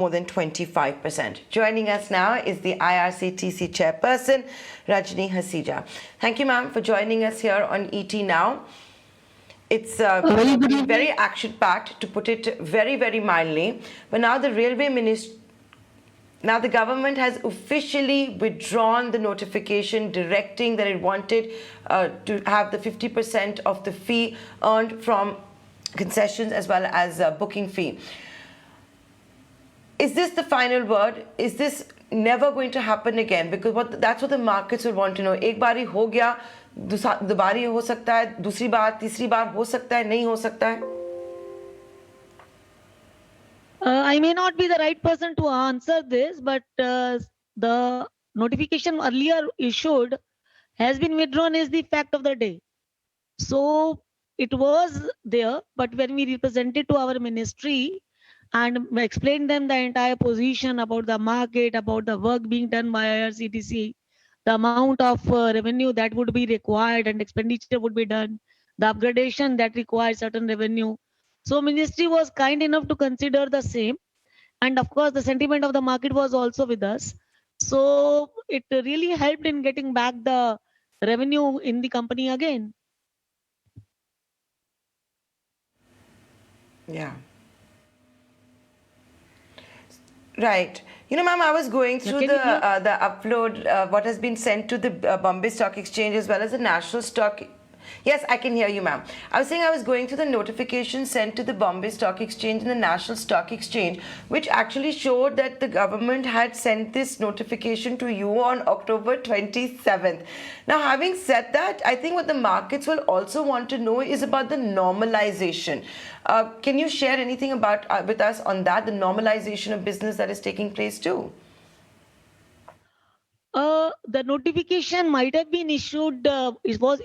more than 25%. Joining us now is the IRCTC chairperson, Rajni Hasija. Thank you, ma'am, for joining us here on ET Now. It's been very action-packed, to put it very, very mildly. But now the the government has officially withdrawn the notification directing that it wanted to have the 50% of the fee earned from concessions as well as booking fee. Is this the final word? Is this never going to happen again? Because that's what the markets will want to know. एक बारी हो गया, दोबारी हो सकता है, दूसरी बार, तीसरी बार हो सकता है, नहीं हो सकता है? I may not be the right person to answer this, but the notification earlier issued has been withdrawn is the fact of the day. So it was there, but when we represented to our ministry and explained them the entire position about the market, about the work being done by IRCTC, the amount of revenue that would be required and expenditure would be done, the upgradation that requires certain revenue. So ministry was kind enough to consider the same. And of course, the sentiment of the market was also with us. So it really helped in getting back the revenue in the company again. Yeah. Right. You know, ma'am, I was going through the upload, what has been sent to the Bombay Stock Exchange as well as the National Stock. Yes, I can hear you, ma'am. I was saying I was going through the notification sent to the Bombay Stock Exchange and the National Stock Exchange, which actually showed that the government had sent this notification to you on October 27th. Now, having said that, I think what the markets will also want to know is about the normalization. Can you share anything about with us on that, the normalization of business that is taking place too? The notification might have been issued, it was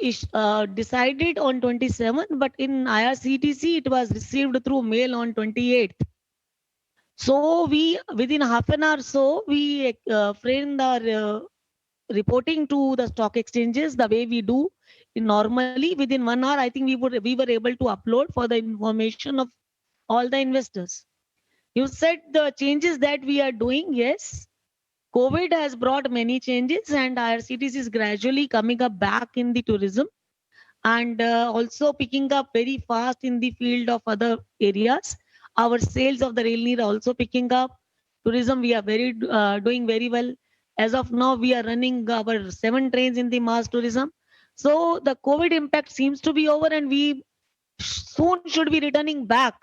decided on 27th, but in IRCTC, it was received through mail on 28th. So we, within half an hour, we framed our reporting to the stock exchanges the way we do normally. Within 1 hour, I think we were able to upload for the information of all the investors. You said the changes that we are doing, yes. COVID has brought many changes, and IRCTC is gradually coming up back in the tourism and also picking up very fast in the field of other areas. Our sales of the Rail Neer are also picking up. Tourism, we are doing very well. As of now, we are running our 7 trains in the mass tourism. So the COVID impact seems to be over, and we soon should be returning back,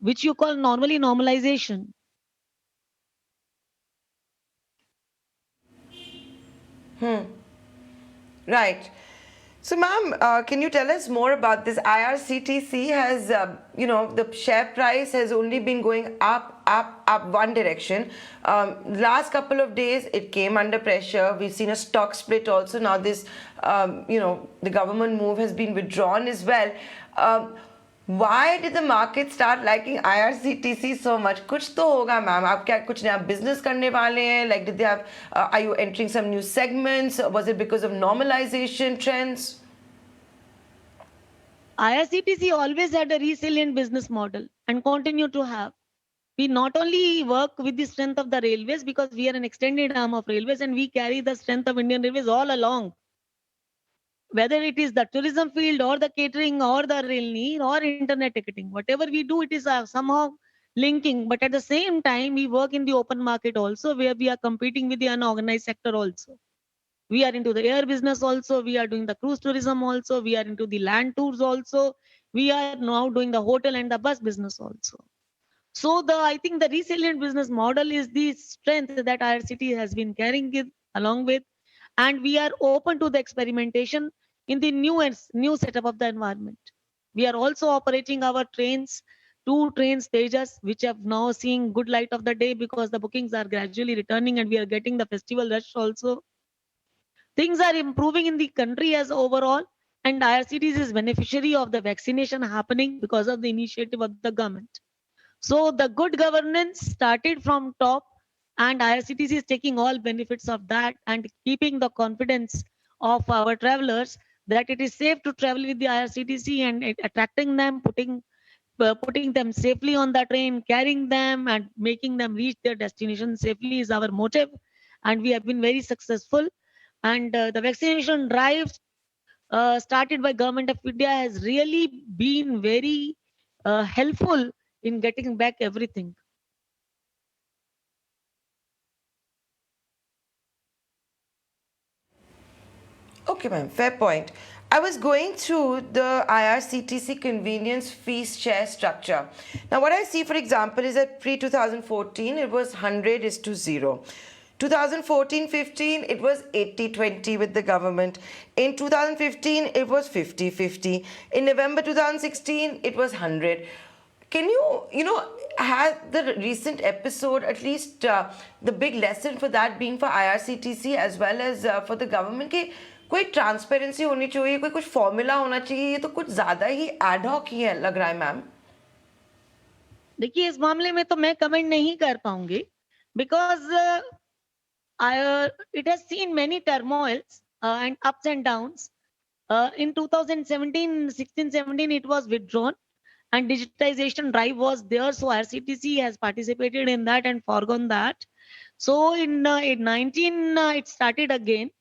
which you call normally normalization. Right. So, ma'am, can you tell us more about this? IRCTC has, the share price has only been going up one direction. Last couple of days, it came under pressure. We've seen a stock split also. Now this, the government move has been withdrawn as well. Why did the market start liking IRCTC so much? कुछ तो होगा, ma'am. आप क्या कुछ नया business करने वाले हैं? Like, did they have? Are you entering some new segments? Was it because of normalization trends? IRCTC always had a resilient business model and continue to have. We not only work with the strength of the railways because we are an extended arm of railways and we carry the strength of Indian Railways all along. Whether it is the tourism field or the catering or the Rail Neer or internet ticketing, whatever we do, it is somehow linking. But at the same time, we work in the open market also, where we are competing with the unorganized sector also. We are into the air business also. We are doing the cruise tourism also. We are into the land tours also. We are now doing the hotel and the bus business also. So I think the resilient business model is the strength that IRCT has been carrying it along with, and we are open to the experimentation in the new setup of the environment. We are also operating our trains, 2 trains Tejas, which have now seen good light of the day because the bookings are gradually returning and we are getting the festival rush also. Things are improving in the country as overall, and IRCTC is beneficiary of the vaccination happening because of the initiative of the government. So the good governance started from top, and IRCTC is taking all benefits of that and keeping the confidence of our travelers that it is safe to travel with the IRCTC and attracting them, putting putting them safely on the train, carrying them and making them reach their destination safely is our motive. And we have been very successful. And the vaccination drive started by Government of India has really been very helpful in getting back everything. Okay, ma'am, fair point. I was going through the IRCTC convenience fees share structure. Now, what I see, for example, is that pre 2014 it was 100 is to 0. 2014-15 it was 80-20 with the government. In 2015 it was 50-50. In November 2016 it was 100. Can has the recent episode, at least the big lesson for that being for IRCTC as well as for the government, कि कोई transparency होनी चाहिए, कोई कुछ formula होना चाहिए, ये तो कुछ ज्यादा ही एडहॉक ही है लग रहा है मैम. देखिए इस मामले में तो मैं कमेंट नहीं कर पाऊंगी because it has seen many turmoils and ups and downs. In 2017, 16, 17, it was withdrawn and digitization drive was there. So RCTC has participated in that and forgone that. So in 19, it started again.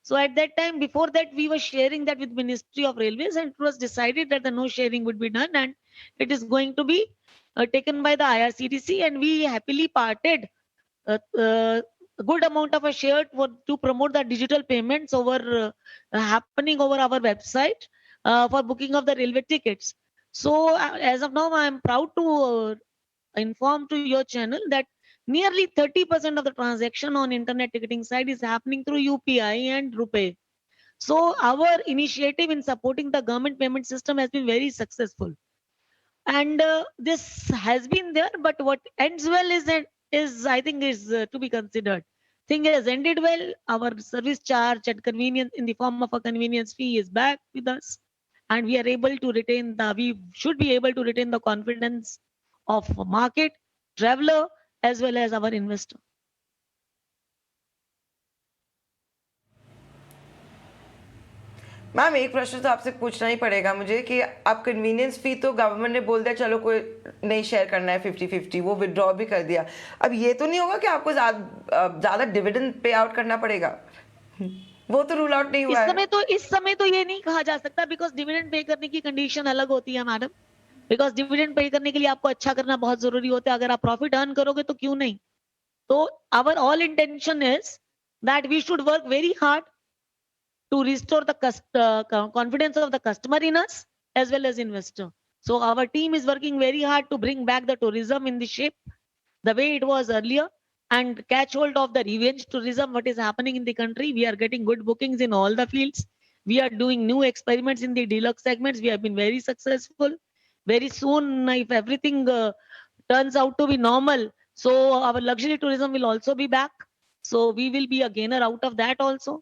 So at that time, before that, we were sharing that with Ministry of Railways, and it was decided that the no sharing would be done, and it is going to be taken by the IRCTC, and we happily parted a good amount of a share to promote the digital payments over happening over our website for booking of the railway tickets. So as of now, I am proud to inform to your channel that nearly 30% of the transaction on internet ticketing side is happening through UPI and RuPay. So our initiative in supporting the government payment system has been very successful. And this has been there, but what ends well is I think is to be considered. Thing has ended well. Our service charge at convenience in the form of a convenience fee is back with us, and we are able to retain we should be able to retain the confidence of market, traveler, as well as our investor. Ma'am एक प्रश्न तो आपसे पूछना ही पड़ेगा मुझे कि आप convenience फी तो गवर्नमेंट ने बोल दिया चलो कोई नहीं शेयर करना है 50-50, वो विड्रॉ भी कर दिया. अब ये तो नहीं होगा कि आपको ज्यादा डिविडेंड पे आउट करना पड़ेगा? वो तो रूल आउट नहीं हुआ है. इस समय तो ये नहीं कहा जा सकता बिकॉज डिविडेंड पे करने की कंडीशन अलग होती है मैडम. बिकॉज डिविडेंड पे करने के लिए आपको अच्छा करना बहुत जरूरी होता है. अगर आप प्रॉफिट अर्न करोगे तो क्यों नहीं. तो our all intention is that we should work very hard to restore the confidence of the customer in us as well as investor. So our team is working very hard to bring back the tourism in the shape the way it was earlier and catch hold of the revenge tourism what is happening in the country. We are getting good bookings in all the fields. We are doing new experiments in the deluxe segments. We have been very successful. Very soon, if everything turns out to be normal, so our luxury tourism will also be back. So we will be a gainer out of that also.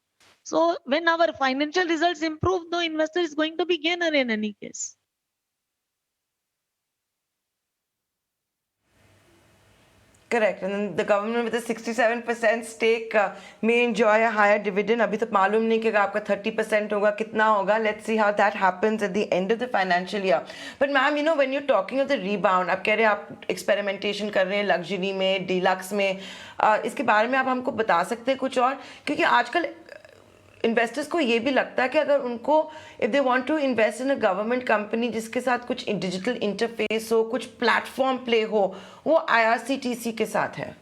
So when our financial results improve, the investor is going to be gainer in any case. Correct. And then the government with a 67% stake may enjoy a higher dividend. अभी तो मालूम नहीं कि आपका 30% होगा कितना होगा. Let's see how that happens at the end of the financial year. But ma'am, when you're talking of the rebound, आप कह रहे हैं आप experimentation कर रहे हैं luxury में, deluxe में, इसके बारे में आप हमको बता सकते हैं कुछ और? क्योंकि आजकल इन्वेस्टर्स को ये भी लगता है कि अगर उनको if they want to invest in a government company जिसके साथ कुछ डिजिटल इंटरफेस हो, कुछ प्लेटफॉर्म प्ले हो, वो आईआरसीटीसी के साथ है.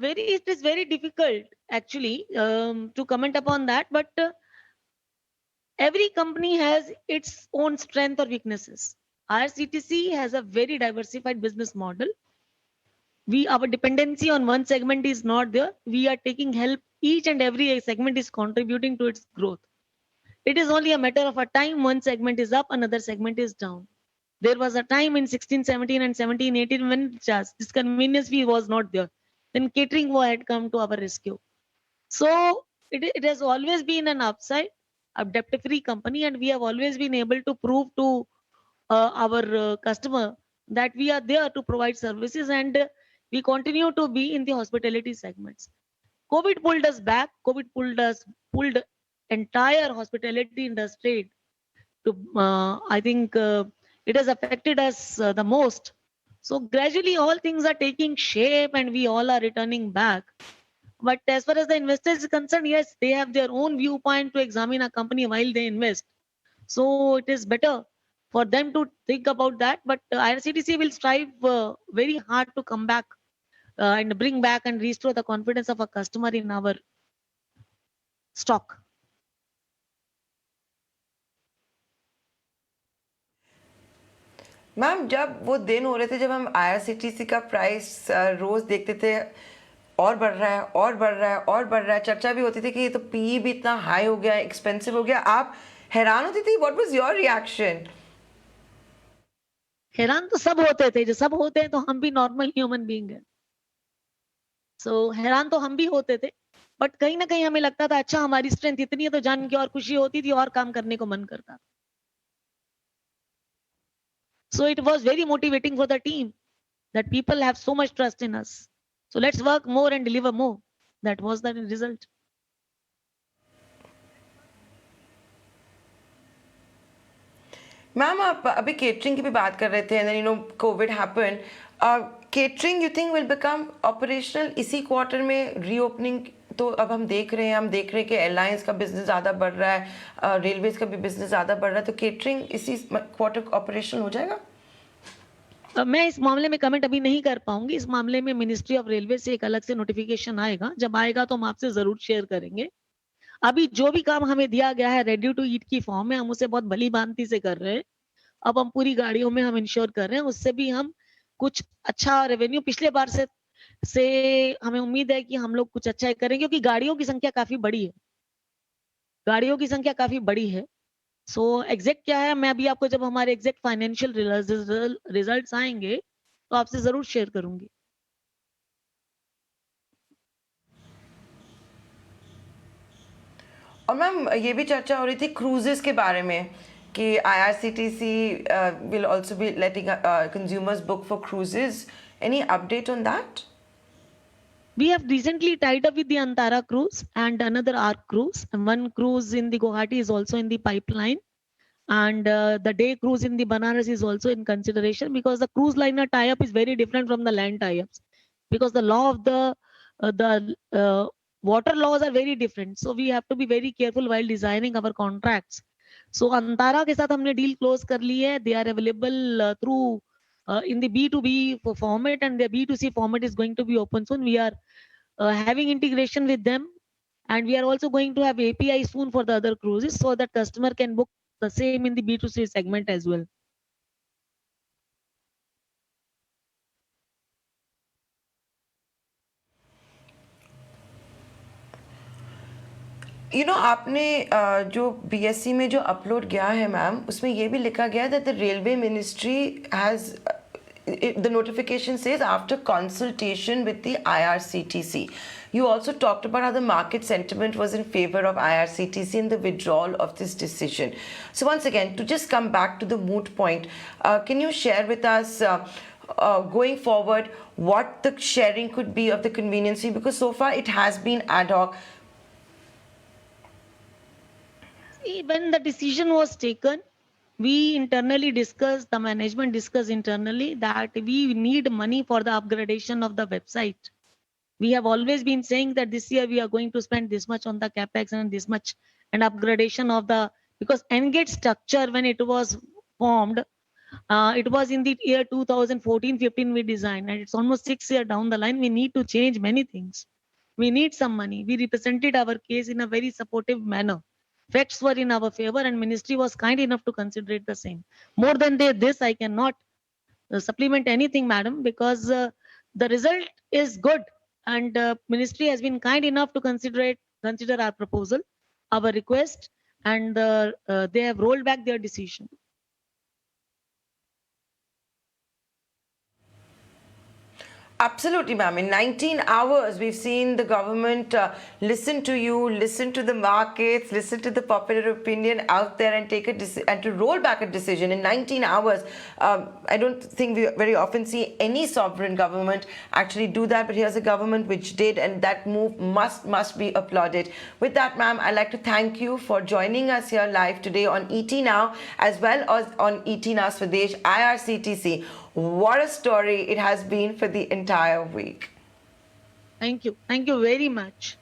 It is very difficult actually to comment upon that, but every company has its own strength or weaknesses. IRCTC has a very diversified business model. Our dependency on one segment is not there. We are taking help. Each and every segment is contributing to its growth. It is only a matter of a time. One segment is up, another segment is down. There was a time in 16, 17 and 17, 18 when this convenience fee was not there. Then catering had come to our rescue. So it has always been an upside, a debt-free company, and we have always been able to prove to our customer that we are there to provide services, and we continue to be in the hospitality segments. COVID pulled us back. COVID pulled entire hospitality industry to, I think it has affected us the most. So gradually all things are taking shape and we all are returning back. But as far as the investors is concerned, yes, they have their own viewpoint to examine a company while they invest. So it is better for them to think about that. But IRCTC will strive very hard to come back and bring back and restore the confidence of a customer in our stock. Ma'am जब वो दिन हो रहे थे जब हम IRCTC का price रोज देखते थे और बढ़ रहा है और बढ़ रहा है और बढ़ रहा है, चर्चा भी होती थी कि ये तो पी भी इतना हाई हो गया, एक्सपेंसिव हो गया, आप हैरान होती थी? What was your reaction? हैरान तो सब होते थे, जो सब होते हैं तो हम भी नॉर्मल ह्यूमन बीइंग है। सो हैरान तो हम भी होते थे, बट कहीं ना कहीं हमें लगता था अच्छा हमारी स्ट्रेंथ इतनी है तो जान के और खुशी होती थी और काम करने को मन करता। So it was very motivating for the team that people have so much trust in us. So let's work more and deliver more. That was the result. Ma'am आप अभी केटरिंग की भी बात कर रहे थे, and you know Covid happen. Catering you think will become operational इसी quarter में? रीओपनिंग तो अब हम देख रहे हैं कि एयरलाइंस का बिजनेस ज़्यादा बढ़ रहा है, रेलवेज का भी बिजनेस ज़्यादा बढ़ रहा है, तो केटरिंग इसी क्वार्टर ऑपरेशनल हो जाएगा? मैं इस मामले में कमेंट अभी नहीं कर पाऊंगी। इस मामले में मिनिस्ट्री ऑफ रेलवे से एक अलग से नोटिफिकेशन आएगा, जब आएगा तो हम आपसे जरूर शेयर करेंगे। अभी जो भी काम हमें दिया गया है रेडी टू ईट की फॉर्म में, हम उसे बहुत भली भांति से कर रहे हैं। अब हम पूरी गाड़ियों में हम इंश्योर कर रहे हैं, उससे भी हम कुछ अच्छा रेवेन्यू पिछले बार से हमें उम्मीद है कि हम लोग कुछ अच्छा करेंगे, क्योंकि गाड़ियों की संख्या काफी बड़ी है। गाड़ियों की संख्या काफी बड़ी है। सो एग्जैक्ट क्या है, मैं अभी आपको जब हमारे एग्जैक्ट फाइनेंशियल रिजल्ट्स आएंगे तो आपसे जरूर शेयर करूंगी। और मैम ये भी चर्चा हो रही थी क्रूजेस के बारे में कि IRCTC will also be letting consumers book for cruises. Any update on that? We have recently tied up with the Antara cruise and another ARC cruise, and one cruise in the Guwahati is also in the pipeline, and the day cruise in the Banaras is also in consideration, because the cruise liner tie-up is very different from the land tie-ups, because the law of the water laws are very different. So we have to be very careful while designing our contracts. So Antara के साथ हमने deal close कर ली है. They are available through in the B2B format, and the B2C format is going to be open soon. We are having integration with them, and we are also going to have API soon for the other cruises, so that customer can book the same in the B2C segment as well. You know आपने जो BSc में जो upload गया है ma'am, उसमें ये भी लिखा गया है that the railway ministry has the notification says after consultation with the IRCTC. You also talked about how the market sentiment was in favor of IRCTC and the withdrawal of this decision. So once again, to just come back to the moot point, can you share with us going forward what the sharing could be of the convenience fee? Because so far it has been ad hoc. When the decision was taken, we internally discussed, the management discussed internally that we need money for the upgradation of the website. We have always been saying that this year we are going to spend this much on the capex and this much and upgradation of the, because Engage structure when it was formed, it was in the year 2014-15 we designed, and it's almost 6 years down the line. We need to change many things. We need some money. We represented our case in a very supportive manner. Facts were in our favor, and ministry was kind enough to consider it the same. More than this, I cannot supplement anything, madam, because the result is good, and ministry has been kind enough to consider our proposal, our request, and they have rolled back their decision. Absolutely, ma'am. In 19 hours, we've seen the government listen to you, listen to the markets, listen to the popular opinion out there, and take and to roll back a decision in 19 hours. I don't think we very often see any sovereign government actually do that, but here's a government which did, and that move must be applauded. With that, ma'am, I'd like to thank you for joining us here live today on ET Now, as well as on ET Now Swadesh IRCTC. What a story it has been for the entire week. Thank you. Thank you very much.